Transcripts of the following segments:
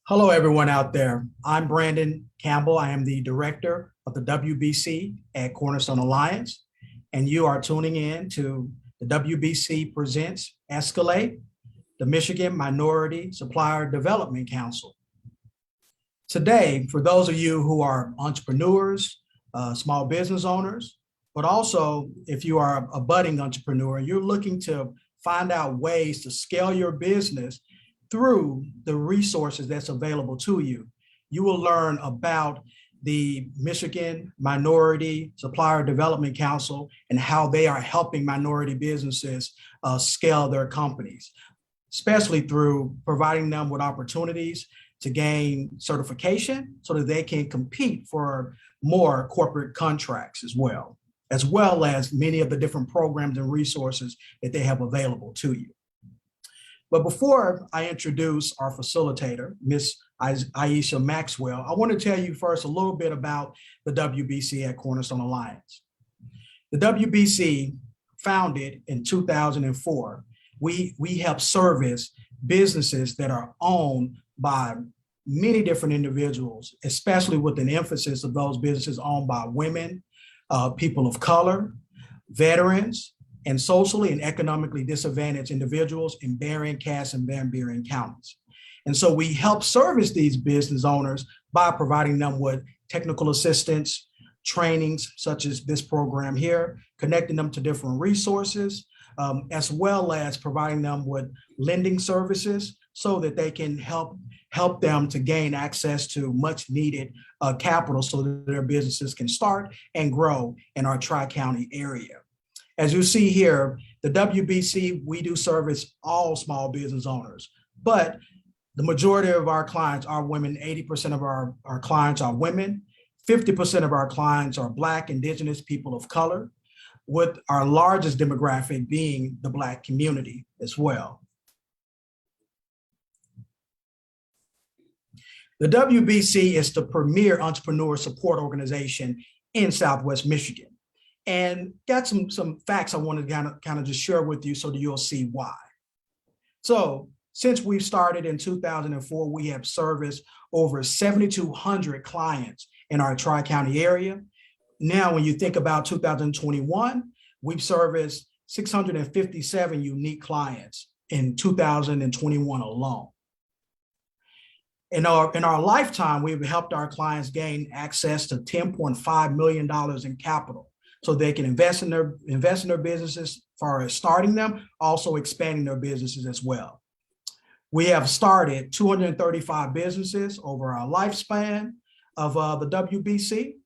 Hello, everyone out there. I'm Brandon Campbell. I am the director of the WBC at Cornerstone Alliance, and you are tuning in to the WBC Presents Escalate, the Michigan Minority Supplier Development Council. Today, for those of you who are entrepreneurs, small business owners, but also if you are a budding entrepreneur, you're looking to find out ways to scale your business through the resources that's available to you. You will learn about the Michigan Minority Supplier Development Council and how they are helping minority businesses scale their companies, especially through providing them with opportunities to gain certification so that they can compete for more corporate contracts as well as many of the different programs and resources that they have available to you. But before I introduce our facilitator, Ms. Ayesha Maxwell, I want to tell you first a little bit about the WBC at Cornerstone Alliance. The WBC, founded in 2004, we help service businesses that are owned by many different individuals, especially with an emphasis of those businesses owned by women, people of color, veterans, and socially and economically disadvantaged individuals in Berrien, Cass, and Van Buren counties. And so we help service these business owners by providing them with technical assistance, trainings such as this program here, connecting them to different resources, as well as providing them with lending services so that they can help them to gain access to much needed capital so that their businesses can start and grow in our Tri-County area. As you see here, the WBC, we do service all small business owners, but the majority of our clients are women. 80% of our clients are women. 50% of our clients are Black, Indigenous, people of color, with our largest demographic being the Black community as well. The WBC is the premier entrepreneur support organization in Southwest Michigan. And got some facts I wanted to kind of just share with you so that you'll see why. So since we started in 2004, we have serviced over 7,200 clients in our Tri-County area. Now, when you think about 2021, we've serviced 657 unique clients in 2021 alone. In our lifetime, we've helped our clients gain access to $10.5 million in capital, so they can invest in their businesses as far as starting them, also expanding their businesses as well. We have started 235 businesses over our lifespan of the WBC.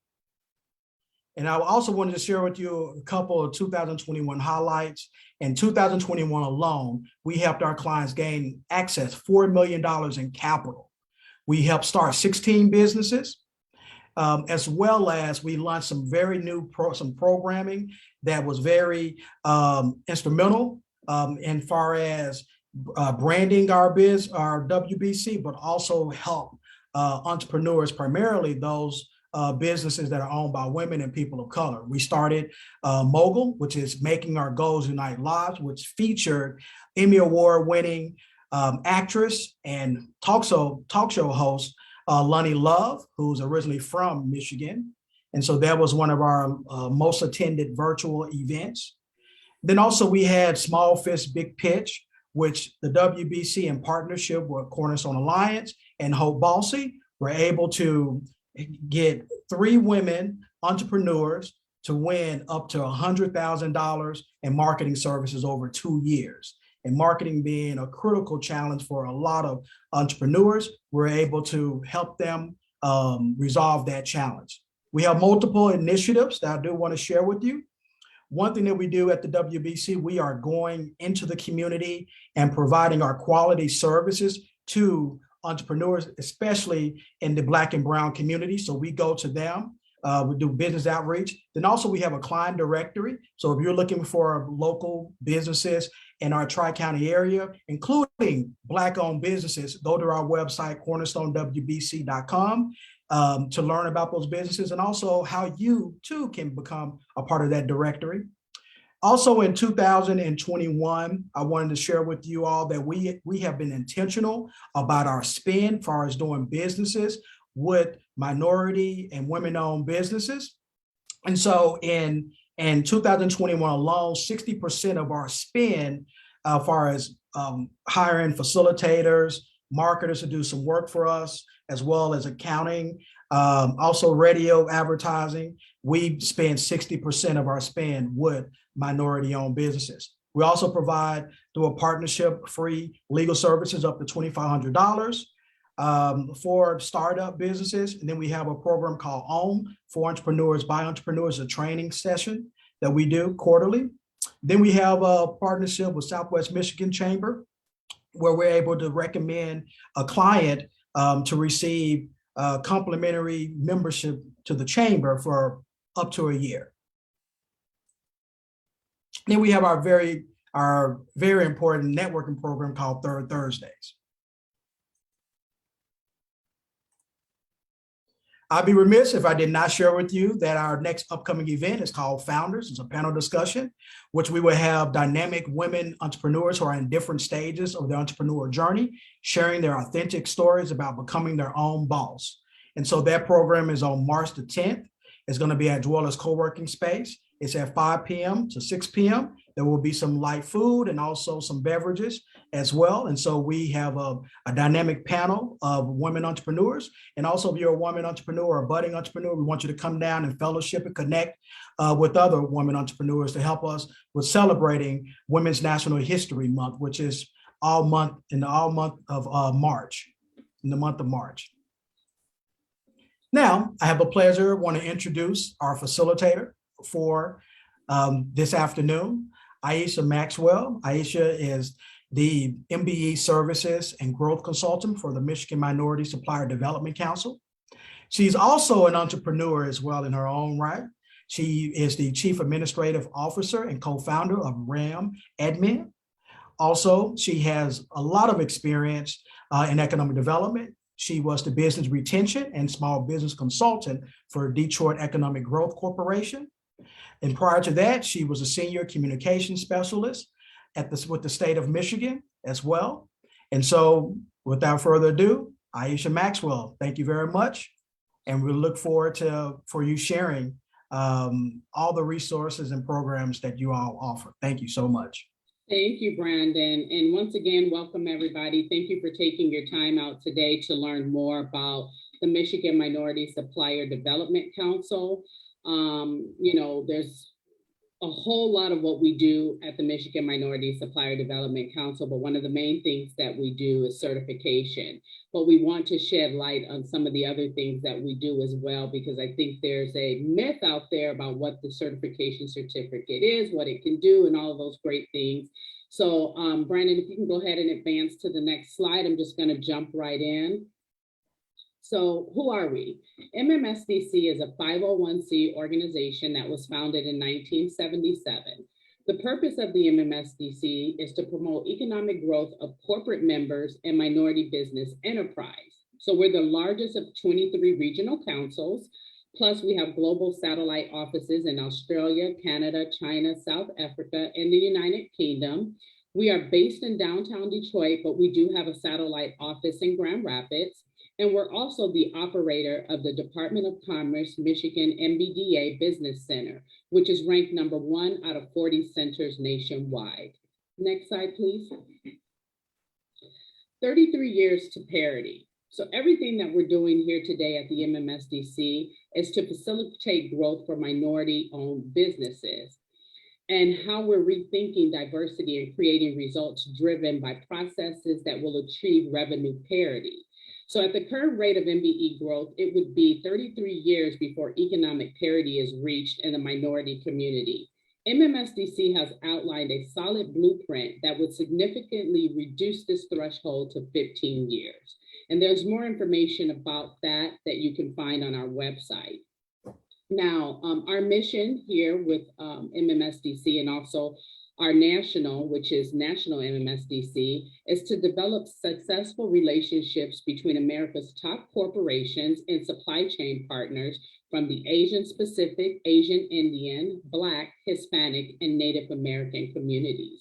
And I also wanted to share with you a couple of 2021 highlights. In 2021 alone, we helped our clients gain access $4 million in capital. We helped start 16 businesses. As well as we launched some very new programming that was very instrumental in far as branding our WBC, but also help entrepreneurs, primarily those businesses that are owned by women and people of color. We started Mogul, which is Making Our Goals Unite Lives, which featured Emmy Award winning actress and talk show host Lonnie Love, who's originally from Michigan. And so that was one of our most attended virtual events. Then also we had Small Fish, Big Pitch, which the WBC in partnership with Cornerstone Alliance and Hope Balsey were able to get 3 women entrepreneurs to win up to $100,000 in marketing services over 2 years. And marketing being a critical challenge for a lot of entrepreneurs, we're able to help them resolve that challenge. We have multiple initiatives that I do want to share with you. One thing that we do at the WBC, we are going into the community and providing our quality services to entrepreneurs, especially in the Black and Brown community. So we go to them. We do business outreach. Then also we have a client directory. So if you're looking for local businesses in our Tri-County area, including Black-owned businesses, go to our website, cornerstonewbc.com, to learn about those businesses and also how you too can become a part of that directory. Also in 2021, I wanted to share with you all that we have been intentional about our spend as far as doing businesses with minority and women-owned businesses. And so in 2021 alone, 60% of our spend as far as hiring facilitators, marketers to do some work for us, as well as accounting, also radio advertising, we spend 60% of our spend with minority-owned businesses. We also provide, through a partnership, free legal services up to $2,500 for startup businesses. And then we have a program called OWN for entrepreneurs by entrepreneurs, a training session that we do quarterly. Then we have a partnership with Southwest Michigan Chamber, where we're able to recommend a client to receive complimentary membership to the chamber for up to a year. Then we have our very important networking program called Third Thursdays. I'd be remiss if I did not share with you that our next upcoming event is called Founders. It's a panel discussion, which we will have dynamic women entrepreneurs who are in different stages of their entrepreneur journey, sharing their authentic stories about becoming their own boss. And so that program is on March the 10th. It's going to be at Dweller's Co-working Space. It's at 5 p.m. to 6 p.m. There will be some light food and also some beverages as well. And so we have a dynamic panel of women entrepreneurs. And also, if you're a woman entrepreneur or a budding entrepreneur, we want you to come down and fellowship and connect with other women entrepreneurs to help us with celebrating Women's National History Month, which is all month of March, in the month of March. Now, I have a pleasure, want to introduce our facilitator for this afternoon, Ayesha Maxwell. Ayesha is the MBE Services and Growth Consultant for the Michigan Minority Supplier Development Council. She's also an entrepreneur as well in her own right. She is the Chief Administrative Officer and co-founder of RAM Admin. Also, she has a lot of experience in economic development. She was the business retention and small business consultant for Detroit Economic Growth Corporation. And prior to that, she was a senior communication specialist with the state of Michigan as well. And so without further ado, Ayesha Maxwell, thank you very much. And we look forward for you sharing all the resources and programs that you all offer. Thank you so much. Thank you, Brandon. And once again, welcome everybody. Thank you for taking your time out today to learn more about the Michigan Minority Supplier Development Council. There's a whole lot of what we do at the Michigan Minority Supplier Development Council, but one of the main things that we do is certification. But we want to shed light on some of the other things that we do as well, because I think there's a myth out there about what the certification certificate is, what it can do, and all of those great things. So Brandon, if you can go ahead and advance to the next slide, I'm just going to jump right in. So who are we? MMSDC is a 501c organization that was founded in 1977. The purpose of the MMSDC is to promote economic growth of corporate members and minority business enterprise. So we're the largest of 23 regional councils, plus we have global satellite offices in Australia, Canada, China, South Africa, and the United Kingdom. We are based in downtown Detroit, but we do have a satellite office in Grand Rapids. And we're also the operator of the Department of Commerce Michigan MBDA Business Center, which is ranked #1 out of 40 centers nationwide. Next slide, please. 33 years to parity. So everything that we're doing here today at the MMSDC is to facilitate growth for minority-owned businesses, and how we're rethinking diversity and creating results driven by processes that will achieve revenue parity. So at the current rate of MBE growth, it would be 33 years before economic parity is reached in the minority community. MMSDC has outlined a solid blueprint that would significantly reduce this threshold to 15 years. And there's more information about that you can find on our website. Now, our mission here with MMSDC and also our national, which is National MMSDC, is to develop successful relationships between America's top corporations and supply chain partners from the Asian Pacific, Asian Indian, Black, Hispanic, and Native American communities.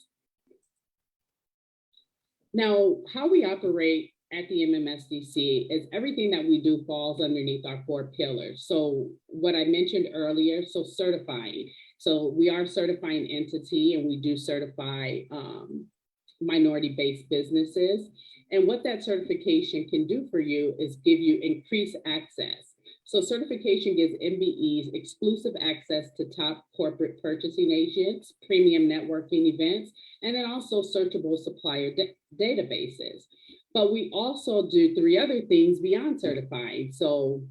Now, how we operate at the MMSDC is everything that we do falls underneath our 4 pillars. So what I mentioned earlier, so certifying. So we are a certifying entity and we do certify minority-based businesses. And what that certification can do for you is give you increased access. So certification gives MBEs exclusive access to top corporate purchasing agents, premium networking events, and then also searchable supplier databases. But we also do 3 other things beyond certifying. So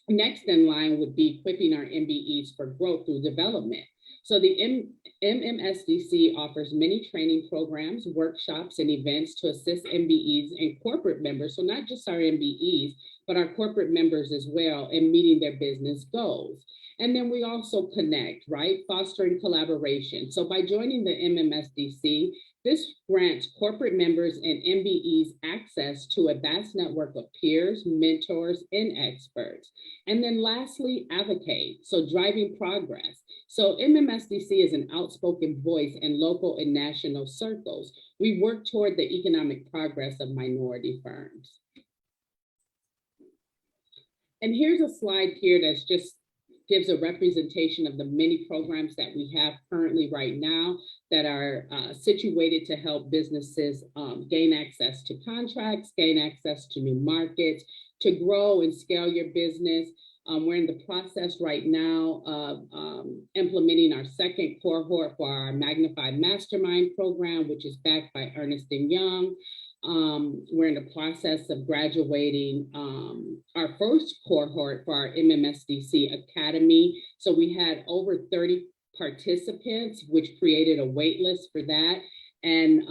next in line would be equipping our MBEs for growth through development. So the MMSDC offers many training programs, workshops, and events to assist MBEs and corporate members, so not just our MBEs, but our corporate members as well in meeting their business goals. And then we also connect, right? Fostering collaboration. So by joining the MMSDC, this grants corporate members and MBEs access to a vast network of peers, mentors, and experts. And then lastly, advocate, so driving progress. So MMSDC is an outspoken voice in local and national circles. We work toward the economic progress of minority firms. And here's a slide here that's just gives a representation of the many programs that we have currently right now that are situated to help businesses gain access to contracts, gain access to new markets, to grow and scale your business. We're in the process right now of implementing our 2nd cohort for our Magnified Mastermind program, which is backed by Ernst & Young. We're in the process of graduating our 1st cohort for our MMSDC Academy. So we had over 30 participants, which created a wait list for that. And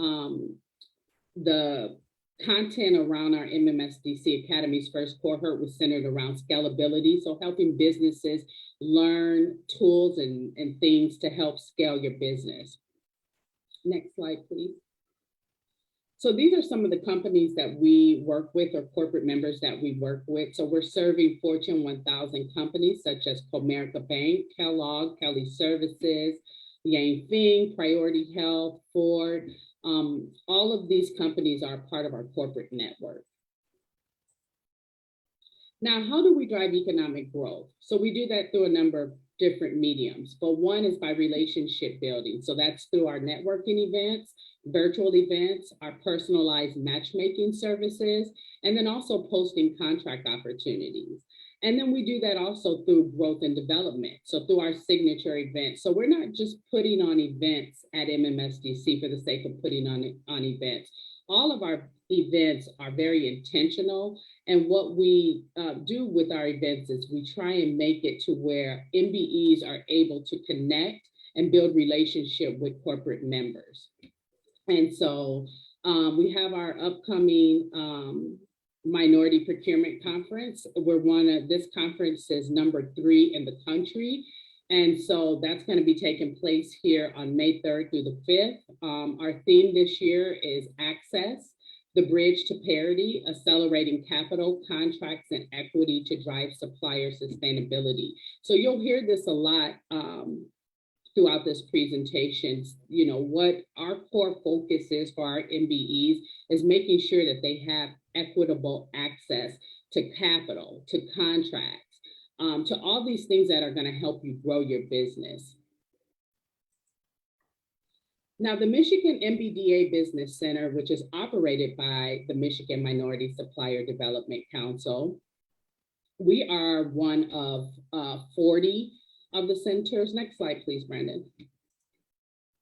the content around our MMSDC Academy's 1st cohort was centered around scalability. So helping businesses learn tools and things to help scale your business. Next slide, please. So these are some of the companies that we work with or corporate members that we work with. So we're serving Fortune 1000 companies such as Comerica Bank, Kellogg, Kelly Services, Yang Fing, Priority Health, Ford. All of these companies are part of our corporate network. Now, how do we drive economic growth? So we do that through a number of different mediums, but one is by relationship building. So that's through our networking events, virtual events, our personalized matchmaking services, and then also posting contract opportunities. And then we do that also through growth and development. So through our signature events. So we're not just putting on events at MMSDC for the sake of putting on events. All of our events are very intentional. And what we do with our events is we try and make it to where MBEs are able to connect and build relationship with corporate members. And so we have our upcoming Minority Procurement Conference. This conference is number 3 in the country. And so that's going to be taking place here on May 3rd through the 5th. Our theme this year is Access, the Bridge to Parity, Accelerating Capital, Contracts, and Equity to Drive Supplier Sustainability. So you'll hear this a lot throughout this presentation. You know, what our core focus is for our MBEs is making sure that they have equitable access to capital, to contracts, to all these things that are going to help you grow your business. Now, the Michigan MBDA Business Center, which is operated by the Michigan Minority Supplier Development Council, we are one of 40 of the centers. Next slide, please, Brandon.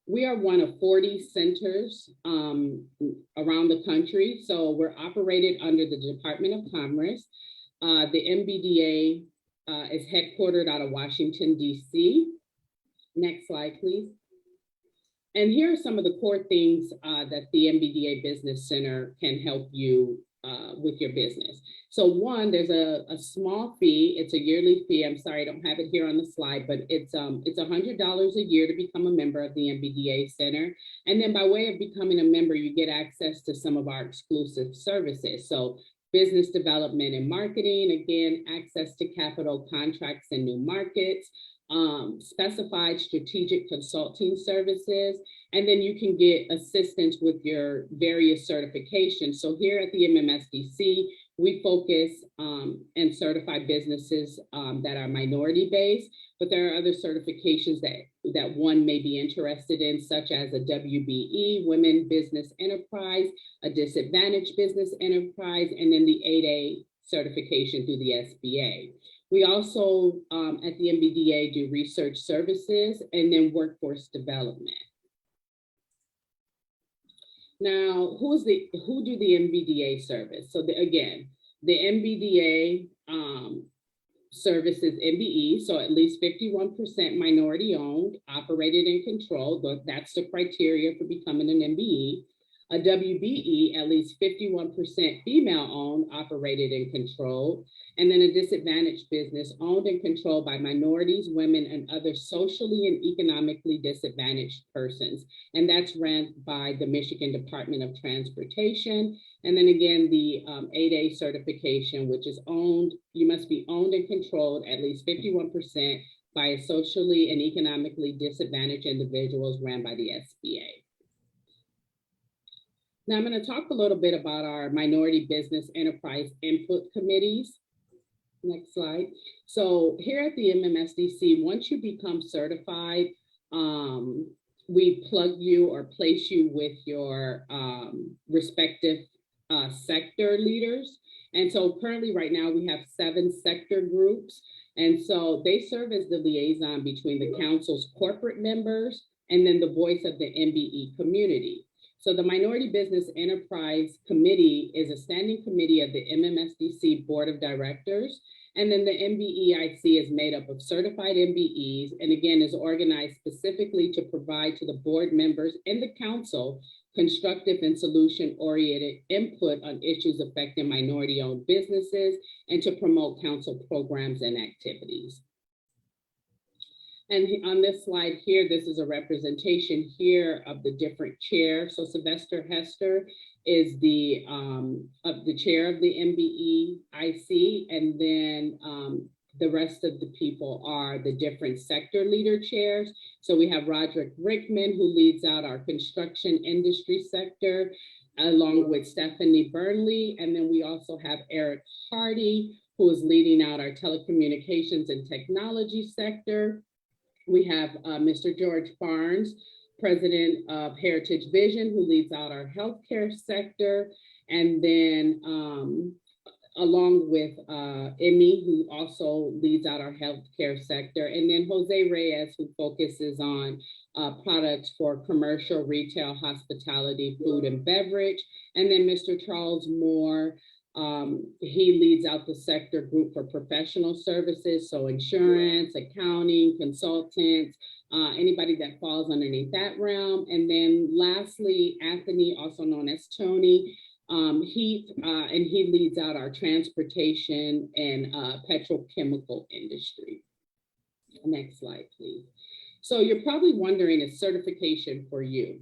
We are one of 40 centers around the country. So we're operated under the Department of Commerce. The MBDA is headquartered out of Washington, D.C. Next slide, please. And here are some of the core things that the MBDA Business Center can help you with your business. So one, there's a small fee. It's a yearly fee. I'm sorry, I don't have it here on the slide, but it's $100 a year to become a member of the MBDA Center. And then by way of becoming a member, you get access to some of our exclusive services. So business development and marketing, again, access to capital contracts and new markets, specified strategic consulting services, and then you can get assistance with your various certifications. So here at the MMSDC, we focus and certify businesses that are minority-based, but there are other certifications that one may be interested in, such as a WBE, Women Business Enterprise, a Disadvantaged Business Enterprise, and then the 8A certification through the SBA. We also, at the MBDA, do research services and then workforce development. Now, who do the MBDA service? So again, the MBDA services MBE, so at least 51% minority owned, operated and controlled. That's the criteria for becoming an MBE. A WBE, at least 51% female owned, operated and controlled. And then a disadvantaged business owned and controlled by minorities, women, and other socially and economically disadvantaged persons. And that's ran by the Michigan Department of Transportation. And then again, the 8A certification, which is owned, you must be owned and controlled at least 51% by socially and economically disadvantaged individuals, ran by the SBA. Now I'm going to talk a little bit about our minority business enterprise input committees. Next slide. So here at the MMSDC, once you become certified, we plug you or place you with your respective sector leaders. And so currently right now we have 7 sector groups. And so they serve as the liaison between the council's corporate members and then the voice of the MBE community. So the Minority Business Enterprise Committee is a standing committee of the MMSDC Board of Directors. And then the MBEIC is made up of certified MBEs, and again, is organized specifically to provide to the board members and the council constructive and solution-oriented input on issues affecting minority-owned businesses and to promote council programs and activities. And on this slide here, this is a representation here of the different chairs. So Sylvester Hester is the chair of the MBEIC, and then the rest of the people are the different sector leader chairs. So we have Roderick Rickman, who leads out our construction industry sector, along with Stephanie Burnley. And then we also have Eric Hardy, who is leading out our telecommunications and technology sector. We have Mr. George Barnes, president of Heritage Vision, who leads out our healthcare sector. And then along with Emmy, who also leads out our healthcare sector. And then Jose Reyes, who focuses on products for commercial, retail, hospitality, food, and beverage. And then Mr. Charles Moore, he leads out the sector group for professional services, so insurance, accounting, consultants, anybody that falls underneath that realm. And then lastly, Anthony, also known as Tony, he leads out our transportation and petrochemical industry. Next slide, please. So you're probably wondering, is certification for you?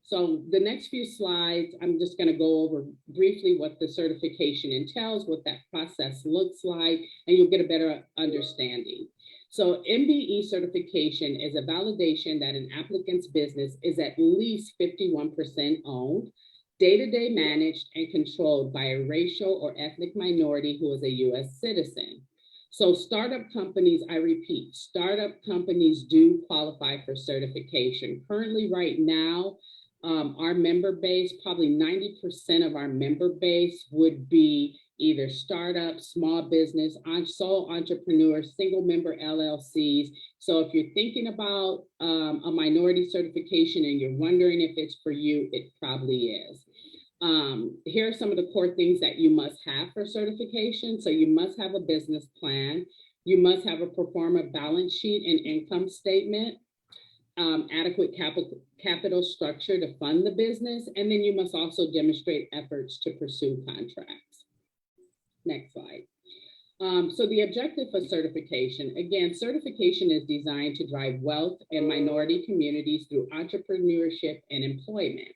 So the next few slides, I'm just going to go over briefly what the certification entails, what that process looks like, and you'll get a better understanding. So MBE certification is a validation that an applicant's business is at least 51% owned, day-to-day managed, and controlled by a racial or ethnic minority who is a U.S. citizen. So startup companies, I repeat, startup companies do qualify for certification. Currently, right now, our member base, probably 90% of our member base would be either startups, small business, sole entrepreneurs, single member LLCs. So if you're thinking about a minority certification and you're wondering if it's for you, it probably is. Here are some of the core things that you must have for certification. So you must have a business plan. You must have a pro forma balance sheet and income statement. Adequate capital structure to fund the business, and then you must also demonstrate efforts to pursue contracts. Next slide. So the objective of certification, again, certification is designed to drive wealth in minority communities through entrepreneurship and employment.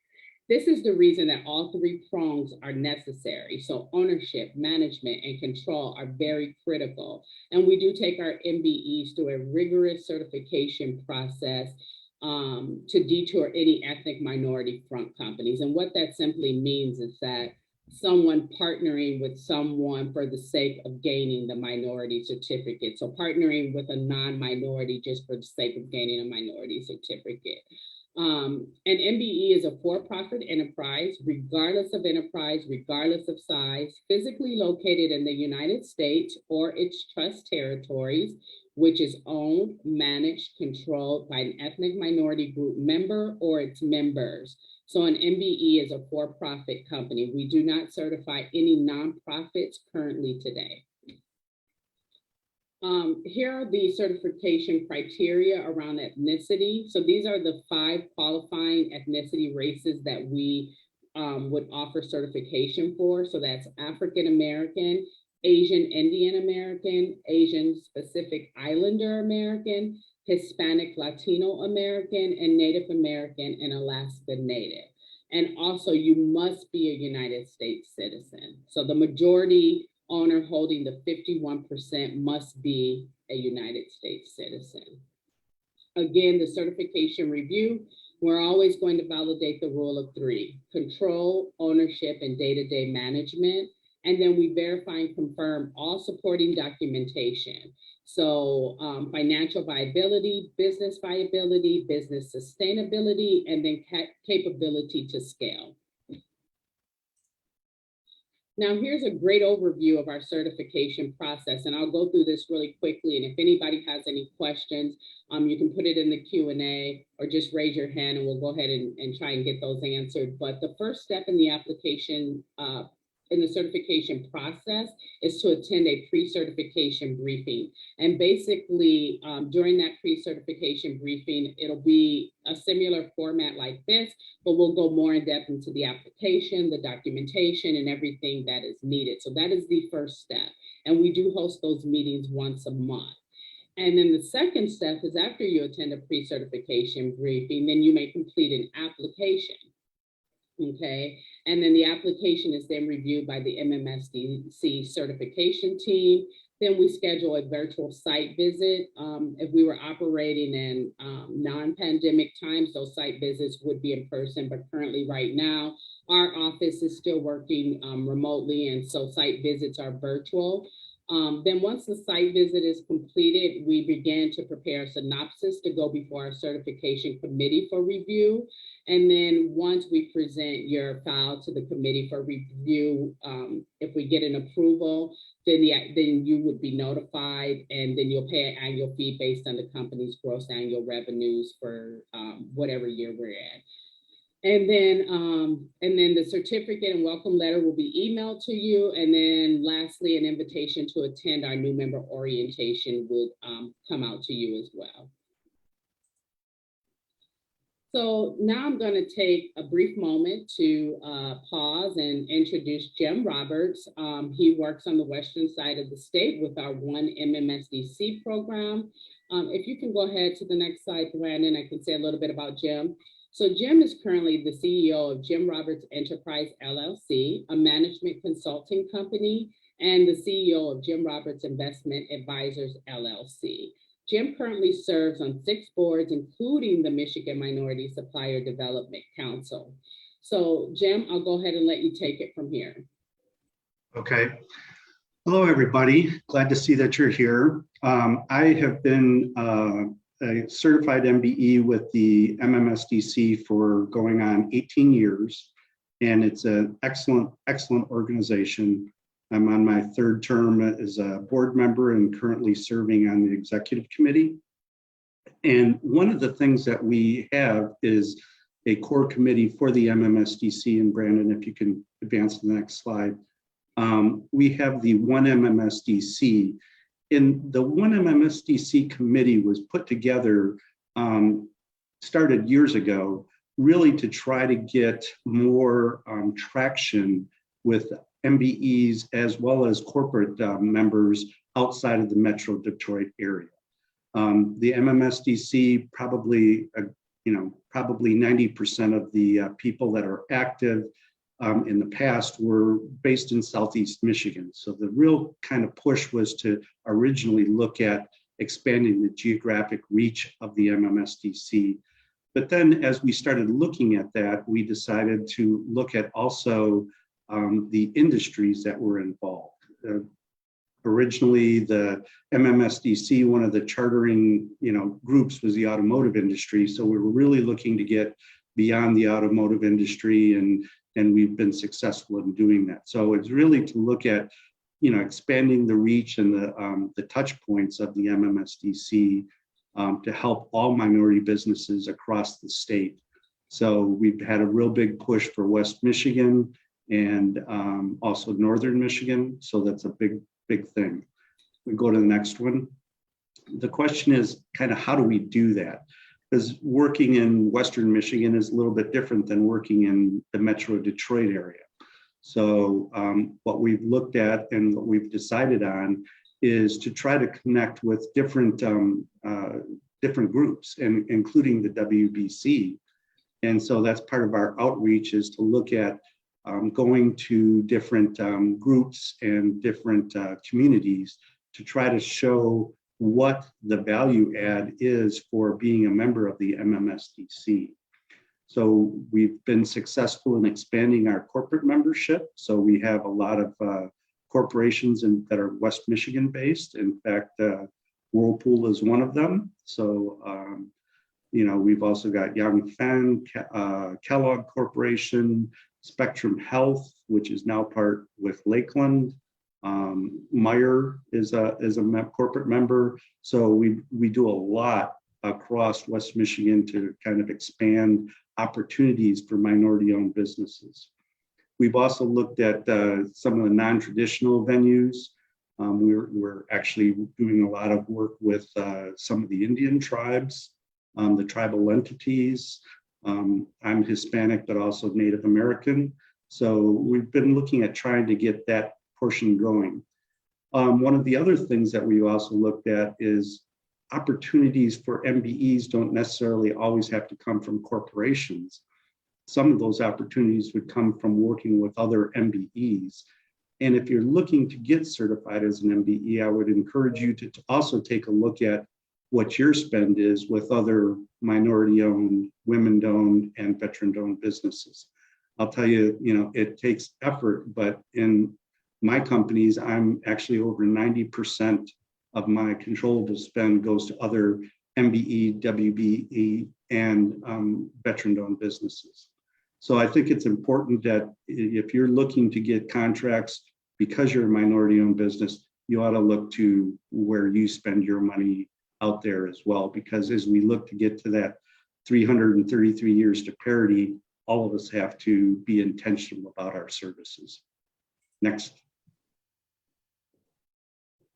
This is the reason that all three prongs are necessary. So ownership, management, and control are very critical. And we do take our MBEs through a rigorous certification process to detour any ethnic minority front companies. And what that simply means is that someone partnering with someone for the sake of gaining the minority certificate. So partnering with a non-minority just for the sake of gaining a minority certificate. An MBE is a for-profit enterprise, regardless of enterprise, regardless of size, physically located in the United States or its trust territories, which is owned, managed, controlled by an ethnic minority group member or its members. So an MBE is a for-profit company. We do not certify any nonprofits currently today. Here are the certification criteria around ethnicity. So these are the 5 qualifying ethnicity races that we would offer certification for. So that's African American, Asian Indian American, Asian Pacific Islander American, Hispanic Latino American, and Native American and Alaska Native. And also you must be a United States citizen. So the majority owner holding the 51% must be a United States citizen. Again, the certification review, we're always going to validate the rule of 3: control, ownership, and day-to-day management. And then we verify and confirm all supporting documentation. So financial viability, business sustainability, and then capability to scale. Now, here's a great overview of our certification process, and I'll go through this really quickly. And if anybody has any questions, you can put it in the Q&A or just raise your hand and we'll go ahead and try and get those answered. But the first step in the application, in the certification process, is to attend a pre-certification briefing. And basically, during that pre-certification briefing, it'll be a similar format like this, but we'll go more in depth into the application, the documentation, and everything that is needed. So that is the first step. And we do host those meetings once a month. And then the second step is after you attend a pre-certification briefing, then you may complete an application. Okay, and then the application is then reviewed by the MMSDC certification team. Then we schedule a virtual site visit. If we were operating in non-pandemic times, those site visits would be in person, but currently right now, our office is still working remotely, and so site visits are virtual. Then once the site visit is completed, we begin to prepare a synopsis to go before our certification committee for review. And then once we present your file to the committee for review, if we get an approval, then you would be notified, and then you'll pay an annual fee based on the company's gross annual revenues for whatever year we're at. And then the certificate and welcome letter will be emailed to you. And then lastly, an invitation to attend our new member orientation would come out to you as well. So now I'm going to take a brief moment to pause and introduce Jim Roberts. He works on the western side of the state with our One MMSDC program. If you can go ahead to the next slide, Brandon, I can say a little bit about Jim. So Jim is currently the CEO of Jim Roberts Enterprise, LLC, a management consulting company, and the CEO of Jim Roberts Investment Advisors, LLC. Jim currently serves on 6 boards, including the Michigan Minority Supplier Development Council. So Jim, I'll go ahead and let you take it from here. Okay. Hello, everybody. Glad to see that you're here. I have been a certified MBE with the MMSDC for going on 18 years, and it's an excellent organization. I'm on my 3rd term as a board member and currently serving on the executive committee. And one of the things that we have is a core committee for the MMSDC, and Brandon, if you can advance to the next slide. We have the One MMSDC. And the One MMSDC committee was put together, started years ago, really to try to get more traction with MBEs as well as corporate members outside of the Metro Detroit area. The MMSDC probably probably 90% of the people that are active in the past were based in Southeast Michigan. So the real kind of push was to originally look at expanding the geographic reach of the MMSDC. But then as we started looking at that, we decided to look at also the industries that were involved. Originally, the MMSDC, one of the chartering groups was the automotive industry. So we were really looking to get beyond the automotive industry, and we've been successful in doing that. So it's really to look at expanding the reach and the touch points of the MMSDC to help all minority businesses across the state. So we've had a real big push for West Michigan and also Northern Michigan. So that's a big thing. We go to the next one. The question is kind of how do we do that? Because working in Western Michigan is a little bit different than working in the Metro Detroit area. So what we've looked at and what we've decided on is to try to connect with different groups, and including the WBC. And so that's part of our outreach, is to look at going to different groups and different communities to try to show what the value add is for being a member of the MMSDC. So we've been successful in expanding our corporate membership. So we have a lot of corporations that are West Michigan based. In fact, Whirlpool is one of them. So, we've also got Young Fen, Kellogg Corporation, Spectrum Health, which is now part with Lakeland. Meyer is a corporate member. So we do a lot across West Michigan to kind of expand opportunities for minority-owned businesses. We've also looked at some of the non-traditional venues. We're actually doing a lot of work with some of the Indian tribes, the tribal entities. I'm Hispanic, but also Native American. So we've been looking at trying to get that portion going. One of the other things that we also looked at is opportunities for MBEs don't necessarily always have to come from corporations. Some of those opportunities would come from working with other MBEs. And if you're looking to get certified as an MBE, I would encourage you to also take a look at what your spend is with other minority-owned, women-owned, and veteran-owned businesses. I'll tell you, it takes effort, but in my companies, I'm actually over 90% of my controllable spend goes to other MBE, WBE, and veteran-owned businesses. So I think it's important that if you're looking to get contracts because you're a minority-owned business, you ought to look to where you spend your money out there as well, because as we look to get to that 333 years to parity, all of us have to be intentional about our services. Next.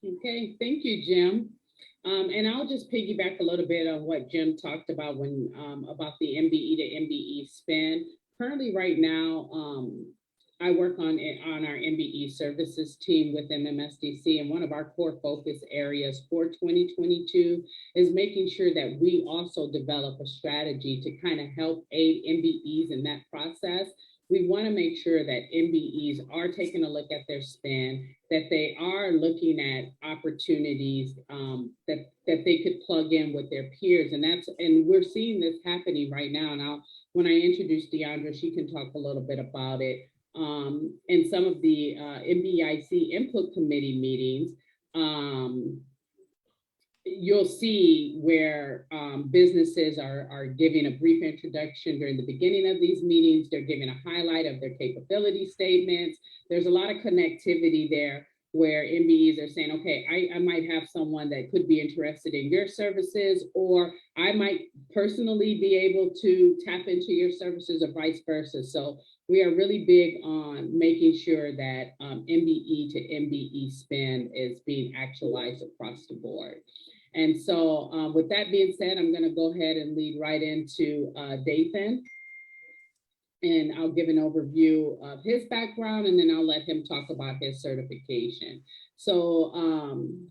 Okay, thank you, Jim. And I'll just piggyback a little bit on what Jim talked about when about the MBE to MBE spend. Currently, right now, I work on our MBE services team with MMSDC, and one of our core focus areas for 2022 is making sure that we also develop a strategy to kind of help aid MBEs in that process. We want to make sure that MBEs are taking a look at their spend, that they are looking at opportunities that they could plug in with their peers, and we're seeing this happening right now. Now, when I introduce Deondra, she can talk a little bit about it. In some of the MBIC input committee meetings, you'll see where businesses are giving a brief introduction during the beginning of these meetings. They're giving a highlight of their capability statements. There's a lot of connectivity there where MBEs are saying, okay, I might have someone that could be interested in your services, or I might personally be able to tap into your services, or vice versa. So we are really big on making sure that MBE to MBE spend is being actualized across the board. And so with that being said, I'm going to go ahead and lead right into Dathan. and I'll give an overview of his background, and then I'll let him talk about his certification. So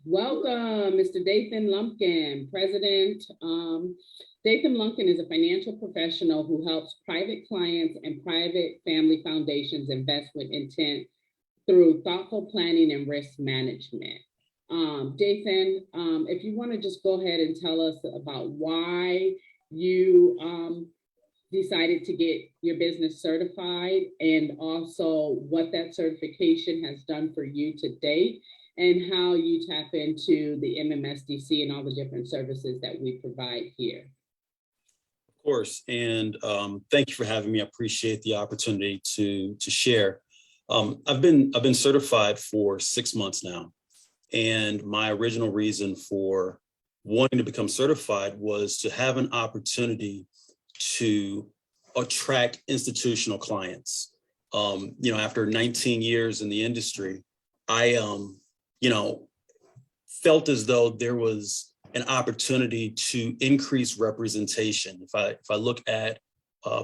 welcome, Mr. Dathan Lumpkin, President. Dathan Lumpkin is a financial professional who helps private clients and private family foundations invest with intent through thoughtful planning and risk management. Dathan, if you want to just go ahead and tell us about why you decided to get your business certified, and also what that certification has done for you to date, and how you tap into the MMSDC and all the different services that we provide here. Of course, and thank you for having me. I appreciate the opportunity to share. I've been certified for 6 months now, and my original reason for wanting to become certified was to have an opportunity to attract institutional clients. After 19 years in the industry, I felt as though there was an opportunity to increase representation. If I look at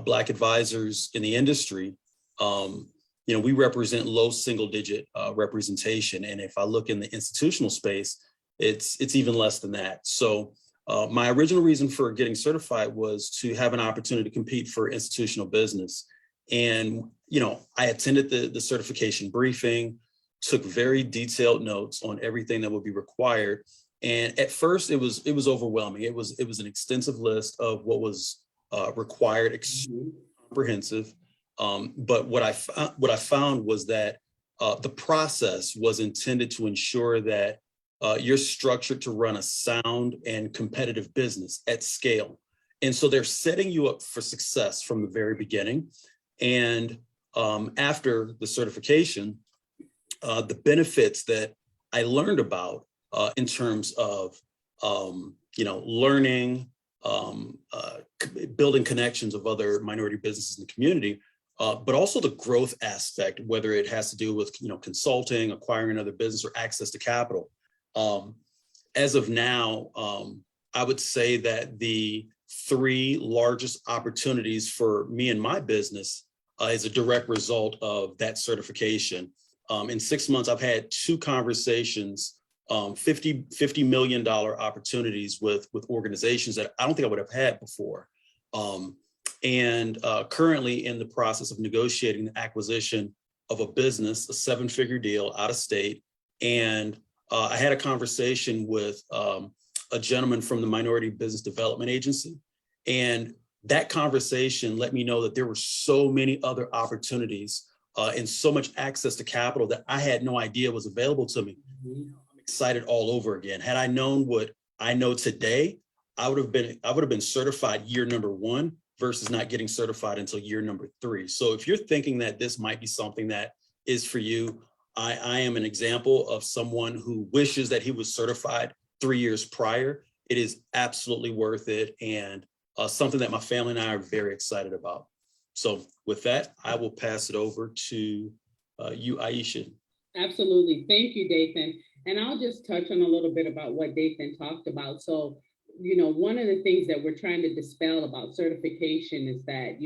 Black advisors in the industry, we represent low single digit representation. And if I look in the institutional space, it's even less than that. So my original reason for getting certified was to have an opportunity to compete for institutional business. And, I attended the certification briefing, took very detailed notes on everything that would be required. And at first it was overwhelming. It was an extensive list of what was required, extremely comprehensive. But what I found was that the process was intended to ensure that you're structured to run a sound and competitive business at scale. And so they're setting you up for success from the very beginning. And after the certification, the benefits that I learned about in terms of, learning, building connections of other minority businesses in the community, but also the growth aspect, whether it has to do with, consulting, acquiring another business, or access to capital. As of now, I would say that the 3 largest opportunities for me and my business is a direct result of that certification. In 6 months, I've had 2 conversations, $50 million opportunities with organizations that I don't think I would have had before. And currently in the process of negotiating the acquisition of a business, a 7-figure deal out of state. And I had a conversation with a gentleman from the Minority Business Development Agency. And that conversation let me know that there were so many other opportunities and so much access to capital that I had no idea was available to me. I'm excited all over again. Had I known what I know today, I would have been certified year number 1 versus not getting certified until year number 3. So if you're thinking that this might be something that is for you, I am an example of someone who wishes that he was certified 3 years prior. It is absolutely worth it, and something that my family and I are very excited about. So with that, I will pass it over to you, Ayesha. Absolutely. Thank you, Dathan. And I'll just touch on a little bit about what Dathan talked about. So, one of the things that we're trying to dispel about certification is that,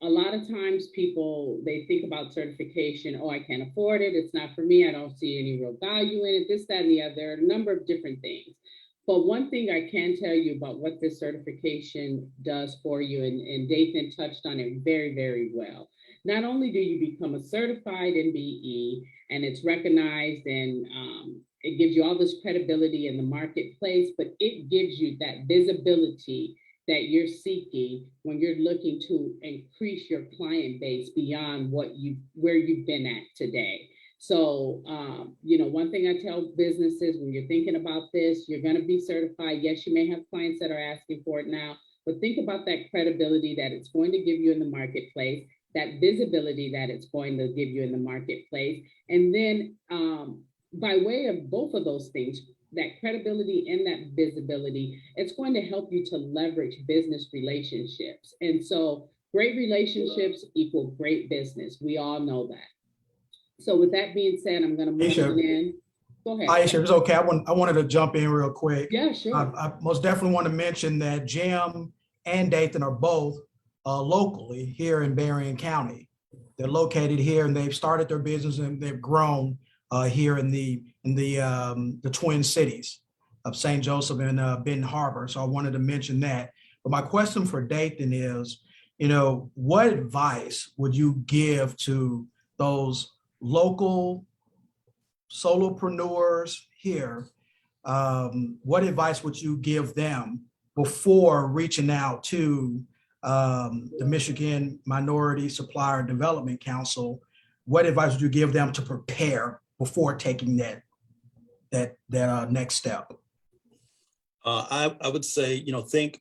a lot of times people, they think about certification, oh, I can't afford it, it's not for me, I don't see any real value in it, this, that, and the other, a number of different things. But one thing I can tell you about what this certification does for you, and Dathan touched on it very, very well. Not only do you become a certified MBE, and it's recognized, and it gives you all this credibility in the marketplace, but it gives you that visibility that you're seeking when you're looking to increase your client base beyond where you've been at today. So, one thing I tell businesses, when you're thinking about this, you're going to be certified. Yes, you may have clients that are asking for it now, but think about that credibility that it's going to give you in the marketplace, that visibility that it's going to give you in the marketplace. And then by way of both of those things, that credibility and that visibility, it's going to help you to leverage business relationships. And so great relationships equal great business. We all know that. So with that being said, I'm going to move on in. Go ahead. Ayesha, it's okay. I wanted to jump in real quick. Yeah, sure. I most definitely want to mention that Jim and Dathan are both locally here in Berrien County. They're located here and they've started their business and they've grown here in the Twin Cities of St. Joseph and Benton Harbor. So I wanted to mention that. But my question for Dathan is, what advice would you give to those local solopreneurs here? What advice would you give them before reaching out to the Michigan Minority Supplier Development Council? What advice would you give them to prepare before taking that next step? I would say, think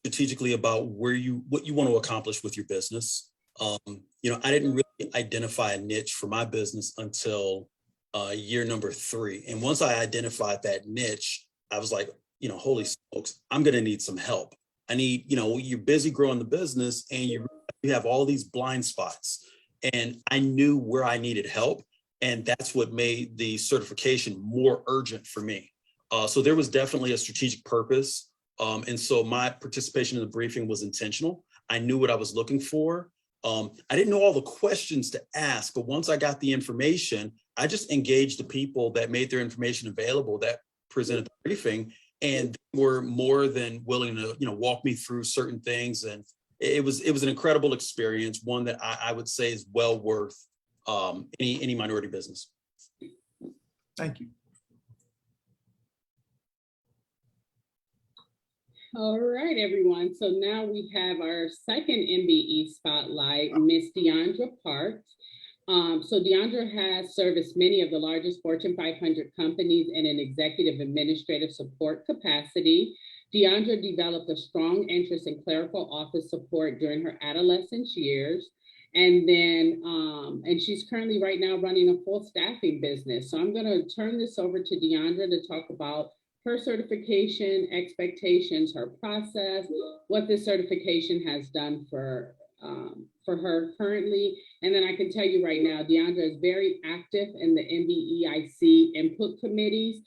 strategically about what you want to accomplish with your business. I didn't really identify a niche for my business until year number 3. And once I identified that niche, I was like, holy smokes, I'm going to need some help. I need, you're busy growing the business and you have all these blind spots. And I knew where I needed help. And that's what made the certification more urgent for me. So there was definitely a strategic purpose. And so my participation in the briefing was intentional. I knew what I was looking for. I didn't know all the questions to ask, but once I got the information, I just engaged the people that made their information available that presented the briefing, and they were more than willing to, walk me through certain things. And it was an incredible experience, one that I would say is well worth any minority business. Thank you. All right, everyone. So now we have our second MBE spotlight, Miss Deondra Parks. So Deondra has serviced many of the largest Fortune 500 companies in an executive administrative support capacity. Deondra developed a strong interest in clerical office support during her adolescence years. And then, and she's currently right now running a full staffing business. So I'm going to turn this over to Deondra to talk about her certification, expectations, her process, what this certification has done for her currently. And then I can tell you right now, Deondra is very active in the MBEIC input committees.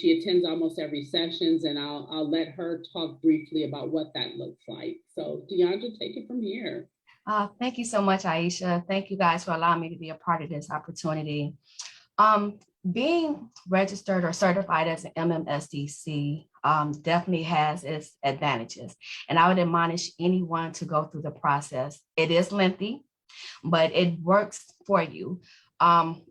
She attends almost every sessions, and I'll let her talk briefly about what that looks like. So Deondra, take it from here. Thank you so much, Ayesha. Thank you guys for allowing me to be a part of this opportunity. Being registered or certified as an MMSDC definitely has its advantages. And I would admonish anyone to go through the process. It is lengthy, but it works for you.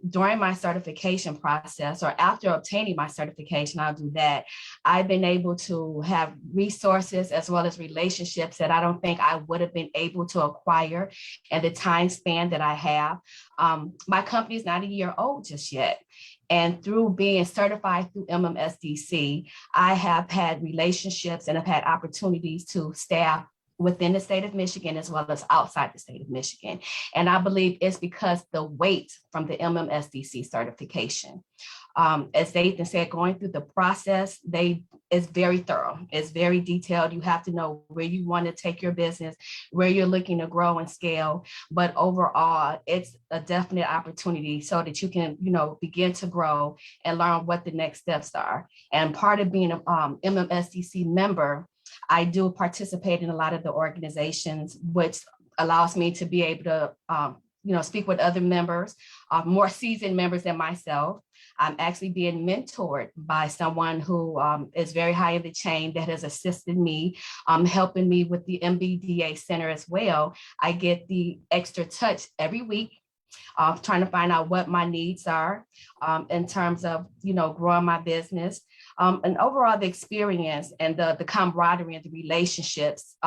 During my certification process, or after obtaining my certification, I'll do that. I've been able to have resources as well as relationships that I don't think I would have been able to acquire in the time span that I have. My company is not a year old just yet. And through being certified through MMSDC, I have had relationships and have had opportunities to staff within the state of Michigan as well as outside the state of Michigan. And I believe it's because the weight from the MMSDC certification. As Dathan said, going through the process, it's very thorough. It's very detailed. You have to know where you want to take your business, where you're looking to grow and scale. But overall, it's a definite opportunity so that you can, begin to grow and learn what the next steps are. And part of being an MMSDC member, I do participate in a lot of the organizations, which allows me to be able to, speak with other members, more seasoned members than myself. I'm actually being mentored by someone who is very high in the chain that has assisted me, helping me with the MBDA Center as well. I get the extra touch every week, trying to find out what my needs are in terms of, growing my business. And overall, the experience and the camaraderie and the relationships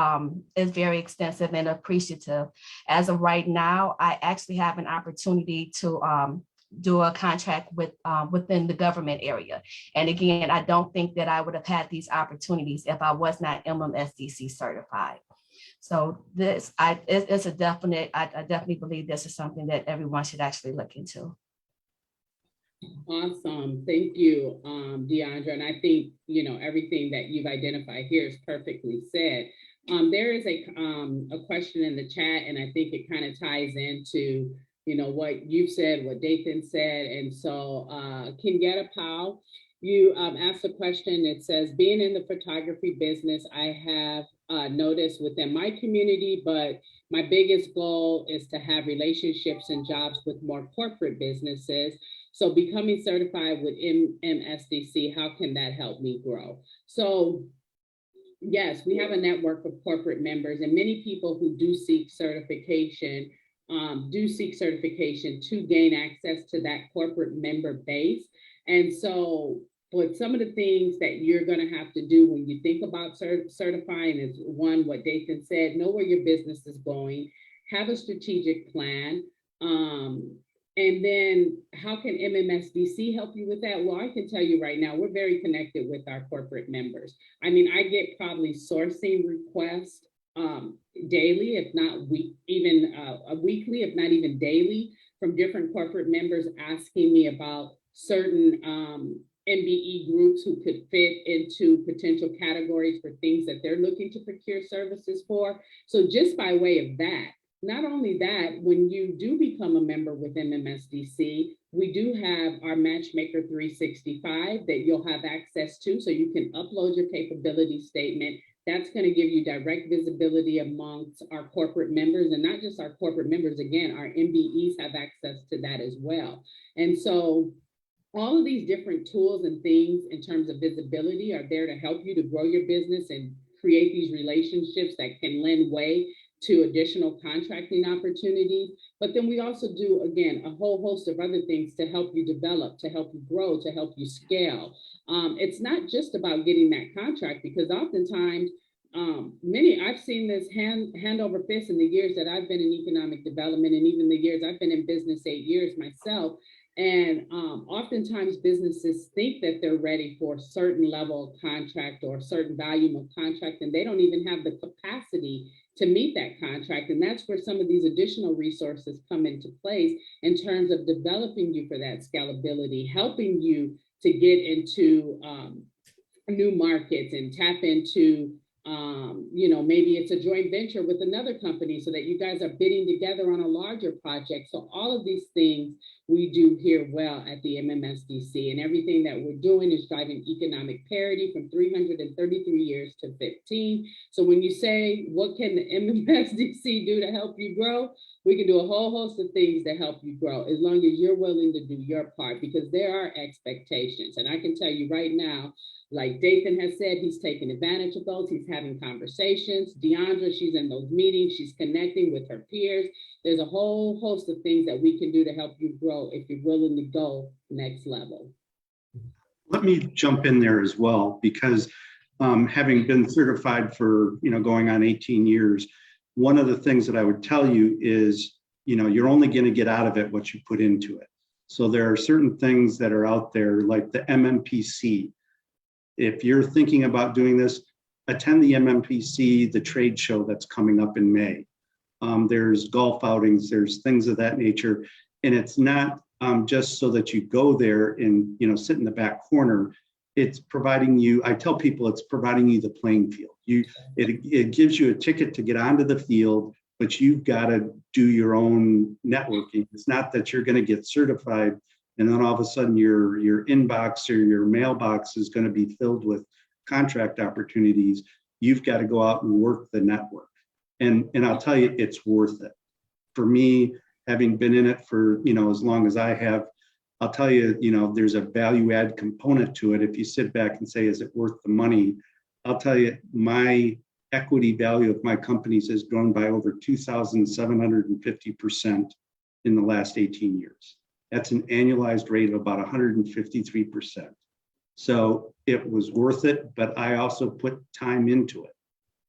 is very extensive and appreciative. As of right now, I actually have an opportunity to do a contract within the government area. And again, I don't think that I would have had these opportunities if I was not MMSDC certified. So it's a definite, I definitely believe this is something that everyone should actually look into. Awesome. Thank you, Deondra. And I think, everything that you've identified here is perfectly said. There is a question in the chat, and I think it kind of ties into, what you've said, what Dathan said. And so Kingetta Powell, you asked a question. It says, being in the photography business, I have noticed within my community, but my biggest goal is to have relationships and jobs with more corporate businesses. So becoming certified with MMSDC, how can that help me grow? So yes, we have a network of corporate members, and many people who do seek certification to gain access to that corporate member base. And so, but some of the things that you're going to have to do when you think about certifying is, one, what Dathan said, know where your business is going, have a strategic plan. And then how can MMSDC help you with that? Well, I can tell you right now, we're very connected with our corporate members. I mean, I get probably sourcing requests daily, if not weekly, if not even daily, from different corporate members asking me about certain MBE groups who could fit into potential categories for things that they're looking to procure services for. So just by way of that, not only that, when you do become a member with MMSDC, we do have our Matchmaker 365 that you'll have access to, so you can upload your capability statement. That's going to give you direct visibility amongst our corporate members, and not just our corporate members. Again, our MBEs have access to that as well. And so all of these different tools and things in terms of visibility are there to help you to grow your business and create these relationships that can lend way to additional contracting opportunities. But then we also do, again, a whole host of other things to help you develop, to help you grow, to help you scale. It's not just about getting that contract, because oftentimes I've seen this hand over fist in the years that I've been in economic development, and even the years I've been in business 8 years myself. And oftentimes businesses think that they're ready for a certain level of contract or a certain volume of contract, and they don't even have the capacity to meet that contract. And that's where some of these additional resources come into place in terms of developing you for that scalability, helping you to get into new markets and tap into, maybe it's a joint venture with another company so that you guys are bidding together on a larger project. So all of these things we do here well at the MMSDC, and everything that we're doing is driving economic parity from 333 years to 15. So when you say, what can the MMSDC do to help you grow? We can do a whole host of things to help you grow, as long as you're willing to do your part, because there are expectations. And I can tell you right now, like Dathan has said, he's taking advantage of those. He's having conversations. Deondra, she's in those meetings. She's connecting with her peers. There's a whole host of things that we can do to help you grow if you're willing to go next level. Let me jump in there as well, because having been certified for, going on 18 years, one of the things that I would tell you is, you're only going to get out of it what you put into it. So there are certain things that are out there, like the MMPC. If you're thinking about doing this, attend the MMPC, the trade show that's coming up in May. There's golf outings, there's things of that nature. And it's not just so that you go there and, sit in the back corner. It's providing you, I tell people, it's providing you the playing field. It gives you a ticket to get onto the field, but you've got to do your own networking. It's not that you're going to get certified and then all of a sudden your inbox or your mailbox is going to be filled with contract opportunities. You've got to go out and work the network. And I'll tell you, it's worth it. For me, having been in it for, as long as I have, I'll tell you, there's a value add component to it. If you sit back and say, is it worth the money? I'll tell you, my equity value of my companies has grown by over 2,750% in the last 18 years. That's an annualized rate of about 153%. So it was worth it, but I also put time into it.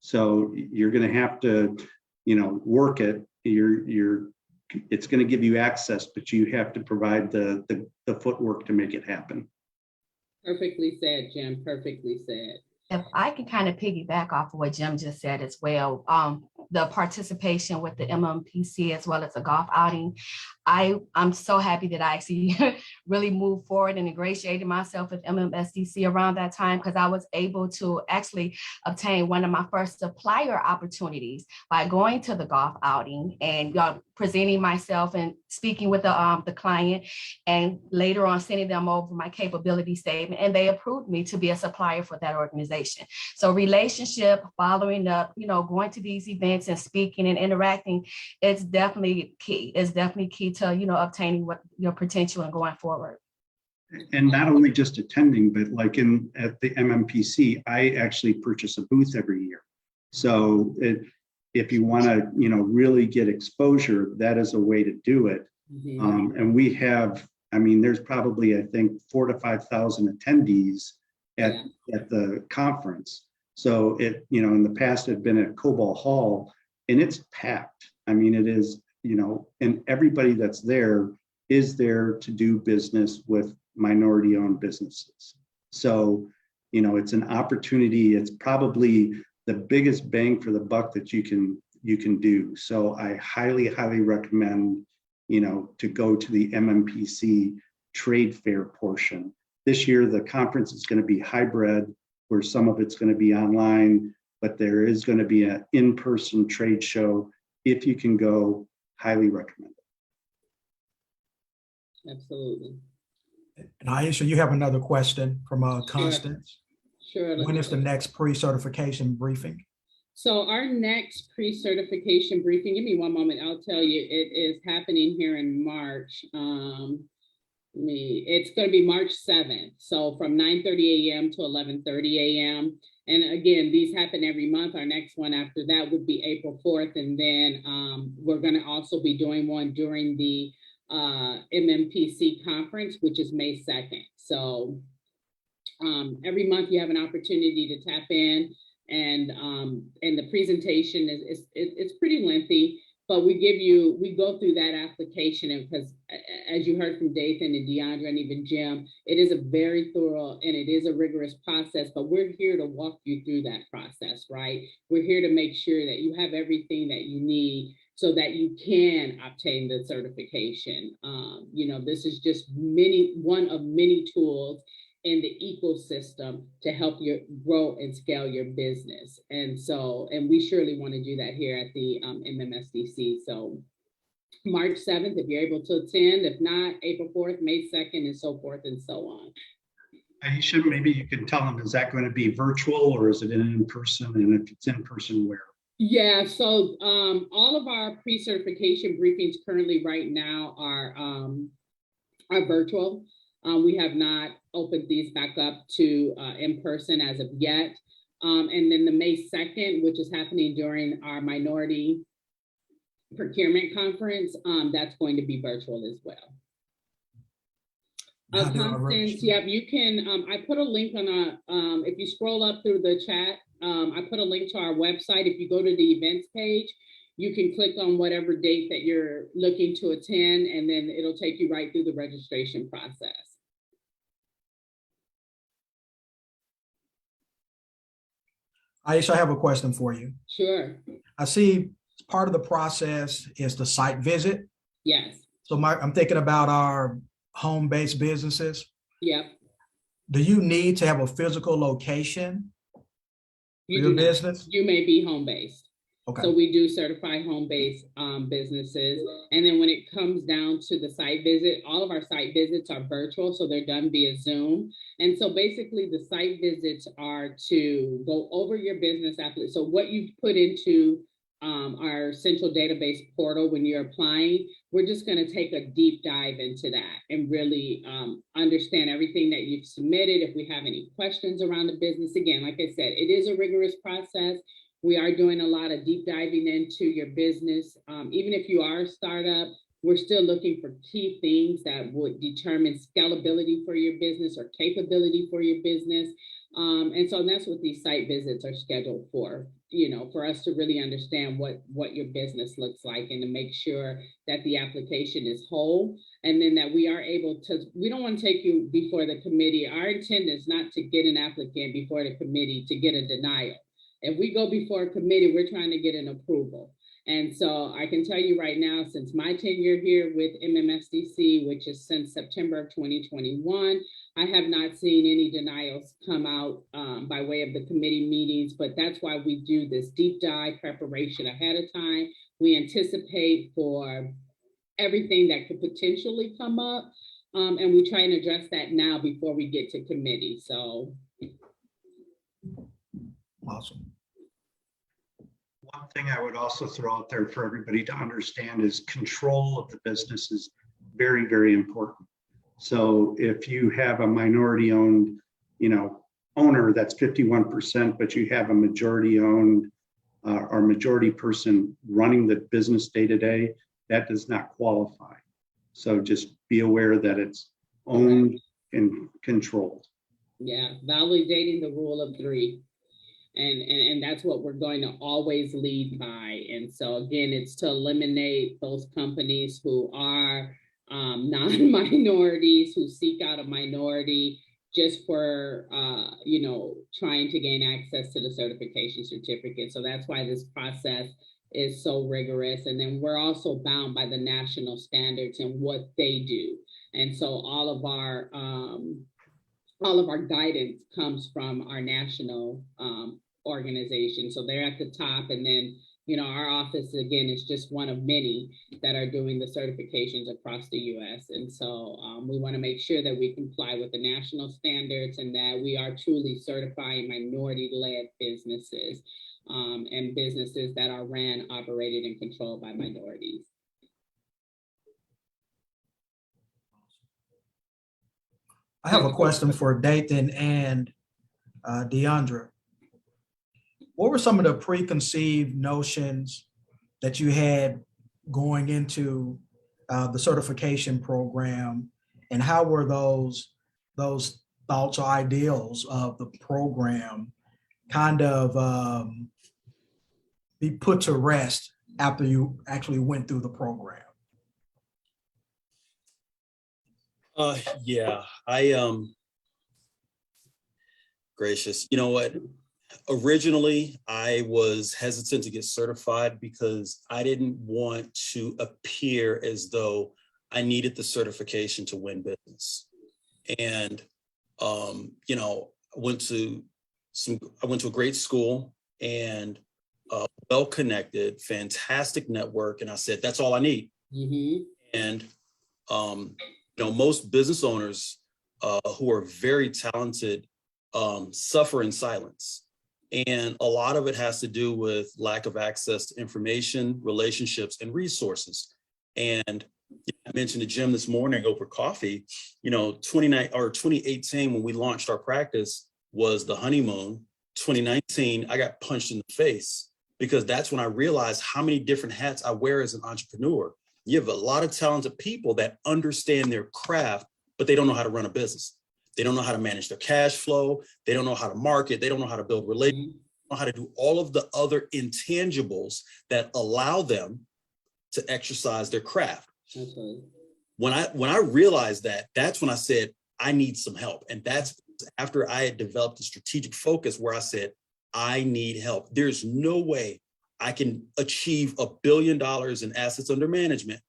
So you're going to have to, work it. It's going to give you access, but you have to provide the footwork to make it happen. Perfectly said, Jim. Perfectly said. If I can kind of piggyback off of what Jim just said as well, the participation with the MMPC as well as the golf outing. I'm so happy that I actually really moved forward and ingratiated myself with MMSDC around that time, because I was able to actually obtain one of my first supplier opportunities by going to the golf outing and presenting myself and speaking with the client, and later on sending them over my capability statement, and they approved me to be a supplier for that organization. So relationship, following up, going to these events and speaking and interacting, it's definitely key. It's definitely key to, obtaining what your potential and going forward. And not only just attending, but like at the MMPC, I actually purchase a booth every year. So if you want to, really get exposure, that is a way to do it. Mm-hmm. And we have, there's probably, I think, 4,000 to 5,000 attendees at the conference. So in the past, I've been at Cobalt Hall, and it's packed. It is, and everybody that's there is there to do business with minority-owned businesses. So, it's an opportunity. It's probably the biggest bang for the buck that you can do. So I highly, highly recommend, to go to the MMPC trade fair portion. This year, the conference is going to be hybrid, where some of it's going to be online, but there is going to be an in-person trade show. If you can go, highly recommend it. Absolutely. And Ayesha, you have another question from Constance. Sure. When is the next pre-certification briefing? So our next pre-certification briefing, give me one moment, I'll tell you, it is happening here in March. It's going to be March 7th. So from 9:30 a.m. to 11:30 a.m. And again, these happen every month. Our next one after that would be April 4th. And then we're going to also be doing one during the MMPC conference, which is May 2nd. So every month you have an opportunity to tap in, and the presentation it's pretty lengthy, but we go through that application, and because as you heard from Dathan and Deondra and even Jim, it is a very thorough and it is a rigorous process, but we're here to walk you through that process, right? We're here to make sure that you have everything that you need so that you can obtain the certification. This is just one of many tools in the ecosystem to help you grow and scale your business. And we surely want to do that here at the MMSDC. So March 7th, if you're able to attend, if not, April 4th, May 2nd, and so forth and so on. Ayesha, maybe you can tell them, is that going to be virtual or is it in person? And if it's in person, where? Yeah, so all of our pre-certification briefings currently right now are virtual. We have not opened these back up to in person as of yet. And then the May 2nd, which is happening during our minority procurement conference, that's going to be virtual as well. Constance, you can, I put a link on if you scroll up through the chat, I put a link to our website. If you go to the events page, you can click on whatever date that you're looking to attend, and then it'll take you right through the registration process. Ayesha, I have a question for you. Sure. I see part of the process is the site visit. Yes. So I'm thinking about our home-based businesses. Yep. Do you need to have a physical location for your business? You may be home-based. Okay. So we do certify home-based businesses. And then when it comes down to the site visit, all of our site visits are virtual, so they're done via Zoom. And so basically the site visits are to go over your business application. So what you put into our central database portal when you're applying, we're just going to take a deep dive into that and really understand everything that you've submitted. If we have any questions around the business, again, like I said, it is a rigorous process. We are doing a lot of deep diving into your business. Even if you are a startup, we're still looking for key things that would determine scalability for your business or capability for your business. And so that's what these site visits are scheduled for, for us to really understand what your business looks like and to make sure that the application is whole. And then that we are able to, we don't want to take you before the committee. Our intent is not to get an applicant before the committee to get a denial. if we go before a committee, we're trying to get an approval. And so I can tell you right now, since my tenure here with MMSDC, which is since September of 2021, I have not seen any denials come out by way of the committee meetings, but that's why we do this deep dive preparation ahead of time. We anticipate for everything that could potentially come up, and we try and address that now before we get to committee. So. Awesome. One thing I would also throw out there for everybody to understand is control of the business is very, very important. So if you have a minority owned, owner that's 51%, but you have a majority owned or majority person running the business day to day, that does not qualify. So just be aware that it's owned and controlled. Yeah, validating the rule of three. And that's what we're going to always lead by. And so again, it's to eliminate those companies who are non-minorities, who seek out a minority just for, trying to gain access to the certification certificate. So that's why this process is so rigorous. And then we're also bound by the national standards and what they do. And so all of our guidance comes from our national organization. So they're at the top, and then our office again is just one of many that are doing the certifications across the U.S. And so we want to make sure that we comply with the national standards and that we are truly certifying minority-led businesses and businesses that are ran, operated, and controlled by minorities. I have a question for Dathan and Deondra. What were some of the preconceived notions that you had going into the certification program, and how were those thoughts or ideals of the program kind of be put to rest after you actually went through the program? Yeah, gracious. You know what? Originally, I was hesitant to get certified because I didn't want to appear as though I needed the certification to win business. And, I went to a great school and well-connected, fantastic network. And I said, that's all I need. Mm-hmm. And, most business owners who are very talented suffer in silence. And a lot of it has to do with lack of access to information, relationships, and resources. And I mentioned to Jim this morning over coffee, 2018, when we launched our practice, was the honeymoon. 2019, I got punched in the face because that's when I realized how many different hats I wear as an entrepreneur. You have a lot of talented people that understand their craft, but they don't know how to run a business. They don't know how to manage their cash flow. They don't know how to market. They don't know how to build relationships. They don't know how to do all of the other intangibles that allow them to exercise their craft. Okay. When I realized that, that's when I said, I need some help. And that's after I had developed a strategic focus where I said, I need help. There's no way I can achieve $1 billion in assets under management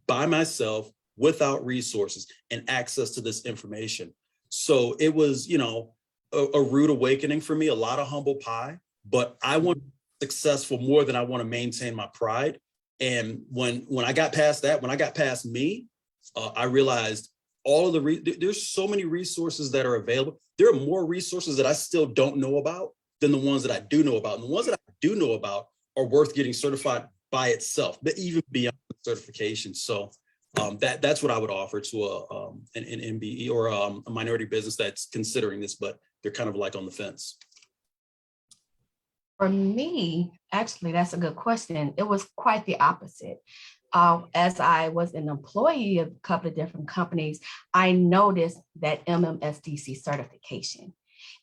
by myself without resources and access to this information. So it was, a rude awakening for me, a lot of humble pie, but I want to be successful more than I want to maintain my pride. And when I got past that, when I got past me, I realized all of there's so many resources that are available. There are more resources that I still don't know about than the ones that I do know about. And the ones that I do know about are worth getting certified by itself, but even beyond certification. So that's what I would offer to an MBE or a minority business that's considering this, but they're kind of like on the fence. For me, actually, that's a good question. It was quite the opposite. As I was an employee of a couple of different companies, I noticed that MMSDC certification.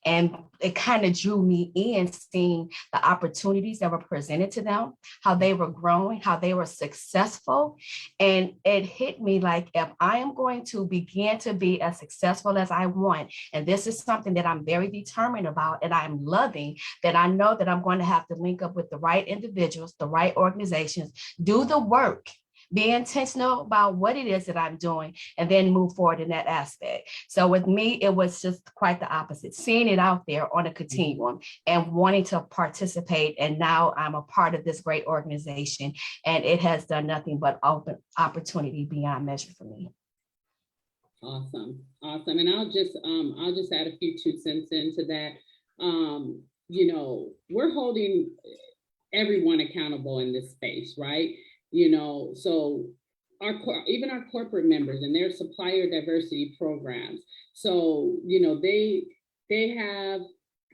And it kind of drew me in, seeing the opportunities that were presented to them, how they were growing, how they were successful. And it hit me like, if I am going to begin to be as successful as I want, and this is something that I'm very determined about and I'm loving, that I know that I'm going to have to link up with the right individuals, the right organizations, do the work, be intentional about what it is that I'm doing, and then move forward in that aspect. So with me, it was just quite the opposite, seeing it out there on a continuum and wanting to participate. And now I'm a part of this great organization, and it has done nothing but open opportunity beyond measure for me. Awesome. And I'll just add a few 2 cents into that. We're holding everyone accountable in this space, right? So even our corporate members and their supplier diversity programs. So, they have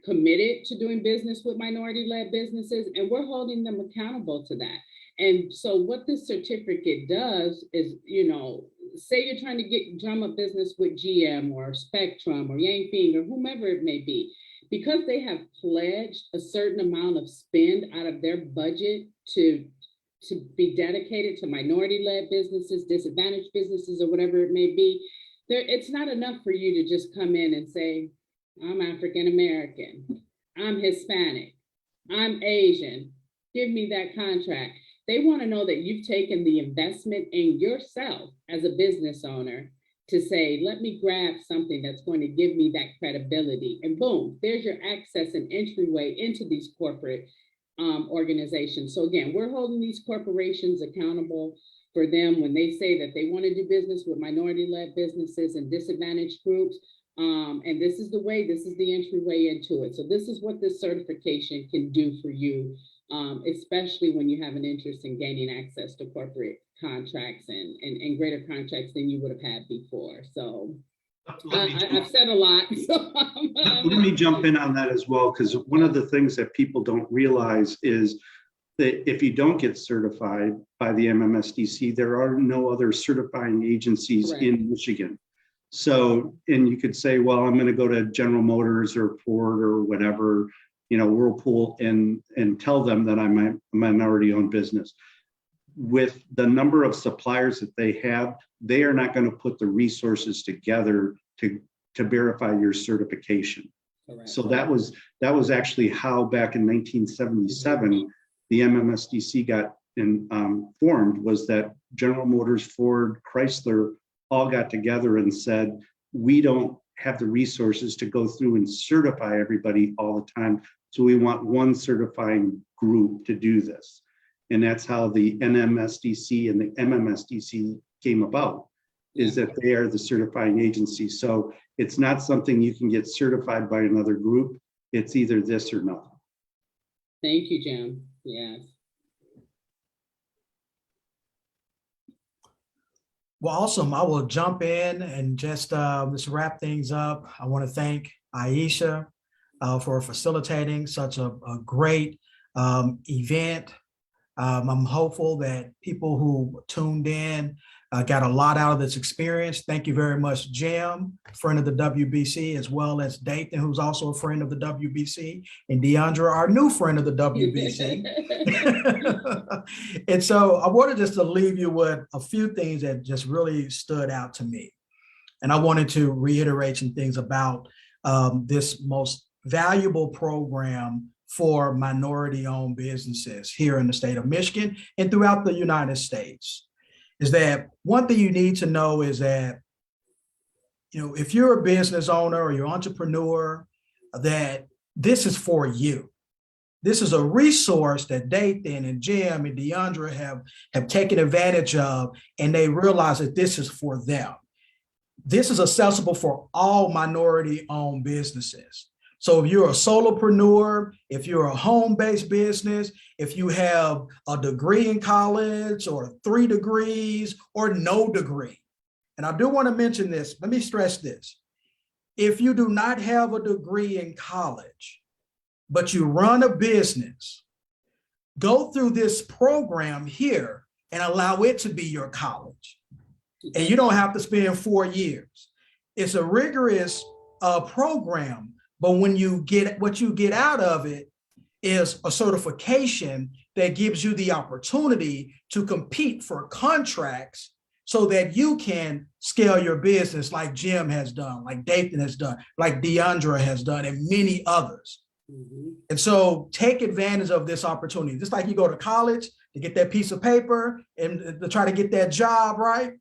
committed to doing business with minority-led businesses, and we're holding them accountable to that. And so what this certificate does is, say you're trying to drum up business with GM or Spectrum or Yangfeng or whomever it may be, because they have pledged a certain amount of spend out of their budget to be dedicated to minority-led businesses, disadvantaged businesses, or whatever it may be. It's not enough for you to just come in and say, I'm African-American, I'm Hispanic, I'm Asian, give me that contract. They want to know that you've taken the investment in yourself as a business owner to say, let me grab something that's going to give me that credibility. And boom, there's your access and entryway into these corporate organizations. So again, we're holding these corporations accountable for them when they say that they want to do business with minority-led businesses and disadvantaged groups. And this is the entryway into it. So this is what this certification can do for you, especially when you have an interest in gaining access to corporate contracts and greater contracts than you would have had before. So I've said a lot. So let me jump in on that as well, because one of the things that people don't realize is that if you don't get certified by the MMSDC, there are no other certifying agencies in Michigan. So, and you could say, well, I'm going to go to General Motors or Ford or whatever, Whirlpool, and tell them that I'm a minority-owned business. With the number of suppliers that they have, they are not going to put the resources together to verify your certification. Correct. So that was actually how back in 1977 the MMSDC got formed, was that General Motors, Ford, Chrysler all got together and said, we don't have the resources to go through and certify everybody all the time. So we want one certifying group to do this. And that's how the NMSDC and the MMSDC came about, is that they are the certifying agency. So it's not something you can get certified by another group. It's either this or nothing. Thank you, Jim. Yes. Well, awesome. I will jump in and just wrap things up. I want to thank Ayesha for facilitating such a great event. I'm hopeful that people who tuned in got a lot out of this experience. Thank you very much, Jim, friend of the WBC, as well as Dathan, who's also a friend of the WBC, and Deondra, our new friend of the WBC. And so I wanted just to leave you with a few things that just really stood out to me. And I wanted to reiterate some things about this most valuable program for minority-owned businesses here in the state of Michigan and throughout the United States. Is that one thing you need to know is that, if you're a business owner or you're an entrepreneur, that this is for you. This is a resource that Dathan and Jim and Deondra have taken advantage of, and they realize that this is for them. This is accessible for all minority-owned businesses. So if you're a solopreneur, if you're a home-based business, if you have a degree in college or 3 degrees or no degree, and I do want to mention this, let me stress this. If you do not have a degree in college, but you run a business, go through this program here and allow it to be your college. And you don't have to spend 4 years. It's a rigorous program, But when you get what you get out of it is a certification that gives you the opportunity to compete for contracts so that you can scale your business like Jim has done, like Dathan has done, like Deondra has done, and many others. Mm-hmm. And so take advantage of this opportunity. Just like you go to college to get that piece of paper and to try to get that job, right?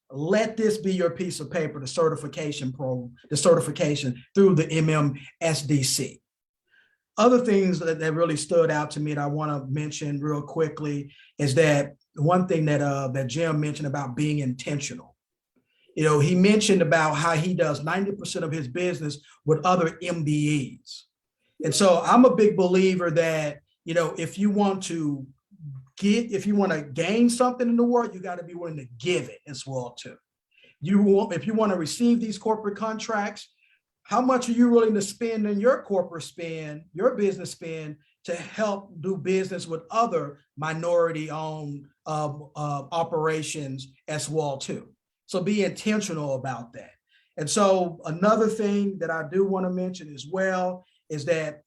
Let this be your piece of paper, the certification program, the certification through the MMSDC. Other things that really stood out to me that I want to mention real quickly is that one thing that Jim mentioned about being intentional. You know, he mentioned about how he does 90% of his business with other MBEs. And so I'm a big believer that, you know, if you want to gain something in the world, you got to be willing to give it as well too. If you want to receive these corporate contracts, how much are you willing to spend in your corporate spend, your business spend, to help do business with other minority-owned operations as well too? So be intentional about that. And so another thing that I do want to mention as well is that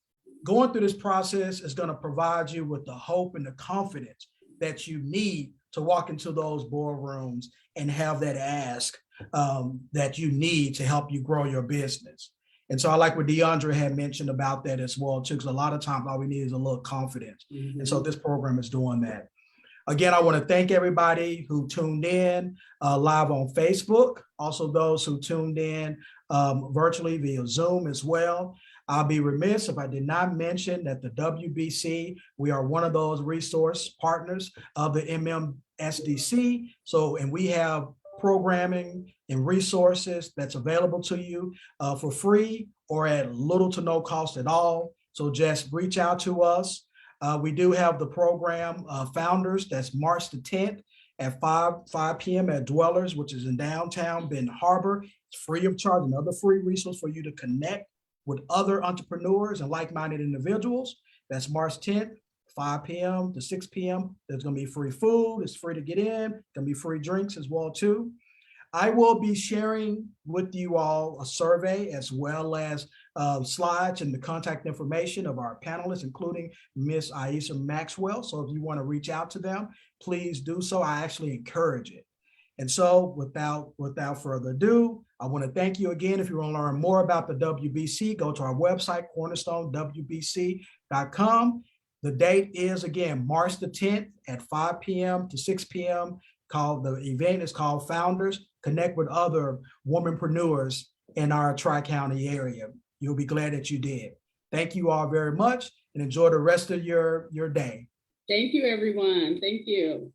going through this process is going to provide you with the hope and the confidence that you need to walk into those boardrooms and have that ask that you need to help you grow your business. And so I like what Deondra had mentioned about that as well too, because a lot of times all we need is a little confidence. Mm-hmm. And so this program is doing that. Again, I want to thank everybody who tuned in live on Facebook, also those who tuned in virtually via Zoom as well. I'll be remiss if I did not mention that the WBC, we are one of those resource partners of the MMSDC. So, and we have programming and resources that's available to you for free or at little to no cost at all. So just reach out to us. We do have the program Founders, that's March the 10th at 5 p.m. at Dwellers, which is in downtown Benton Harbor. It's free of charge, another free resource for you to connect with other entrepreneurs and like-minded individuals. That's March 10th, 5 p.m. to 6 p.m. There's going to be free food. It's free to get in. Going to be free drinks as well too. I will be sharing with you all a survey as well as slides and the contact information of our panelists, including Miss Ayesha Maxwell. So if you want to reach out to them, please do so. I actually encourage it. And so without further ado, I want to thank you again. If you want to learn more about the WBC, go to our website, cornerstonewbc.com. The date is, again, March the 10th at 5 p.m. to 6 p.m. The event is called Founders. Connect with other womanpreneurs in our Tri-County area. You'll be glad that you did. Thank you all very much and enjoy the rest of your day. Thank you, everyone. Thank you.